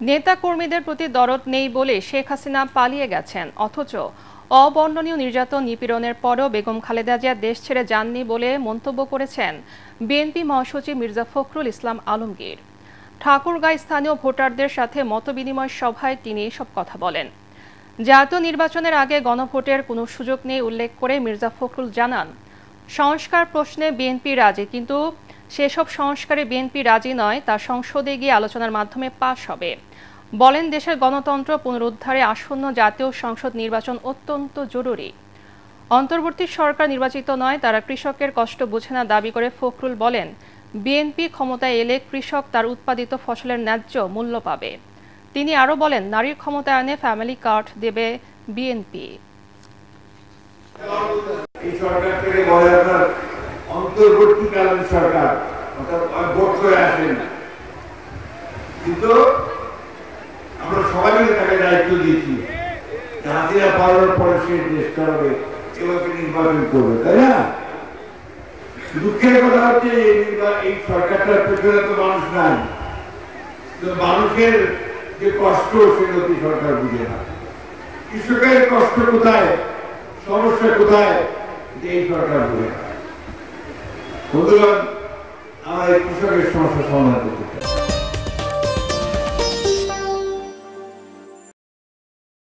নেতা কর্মীদের প্রতি দরদ নেই বলে শেখ হাসিনা পালিয়ে গেছেন, অথচ অবর্ণনীয় নির্যাতন নিপীড়নের পরও বেগম খালেদা জিয়া দেশ ছেড়ে যাননি বলে মন্তব্য করেছেন বিএনপি মহাসচিব মির্জা ফখরুল ইসলাম আলমগীর। ঠাকুরগাঁয় স্থানীয় ভোটারদের সাথে মতবিনিময় সভায় তিনি এসব কথা বলেন। জাতীয় নির্বাচনের আগে গণভোটের কোনো সুযোগ নেই উল্লেখ করে মির্জা ফখরুল জানান, সংস্কার প্রশ্নে বিএনপি রাজি, কিন্তু সেসব সংস্কারে বিএনপি রাজি নয়, তা সংসদে গিয়ে আলোচনার মাধ্যমে পাশ হবে। বলেন, দেশের গণতন্ত্র পুনরুদ্ধারে আসন্ন জাতীয় সংসদ নির্বাচন অত্যন্ত জরুরি। অন্তর্বর্তী সরকার নির্বাচিত নয়, তারা কৃষকের কষ্ট বোঝে না দাবি করে ফখরুল বলেন, বিএনপি ক্ষমতায় এলে কৃষক তার উৎপাদিত ফসলের ন্যায্য মূল্য পাবে। তিনি আরও বলেন, নারীর ক্ষমতায়নে ফ্যামিলি কার্ড দেবে বিএনপি। অন্তর্বর্তীকালীন সরকার ভোট করে আসেন, কিন্তু আমরা সবাই মিলে তাকে দায়িত্ব দিয়েছি, হাসিনা পালানোর পরে সে দেশ চালাবে এবং নির্বাচন করবে, তাই না? দুঃখের কথা হচ্ছে এই সরকারটার পেছনে তো মানুষ নাই, মানুষের যে কষ্ট সেগুলো সরকার বুঝে না। কৃষকের কষ্ট কোথায়, সমস্যা কোথায়, এই সরকার বুঝে না। বন্ধুগণ, আমরা এই কৃষকের সমস্যা সমাধান করতে চাই।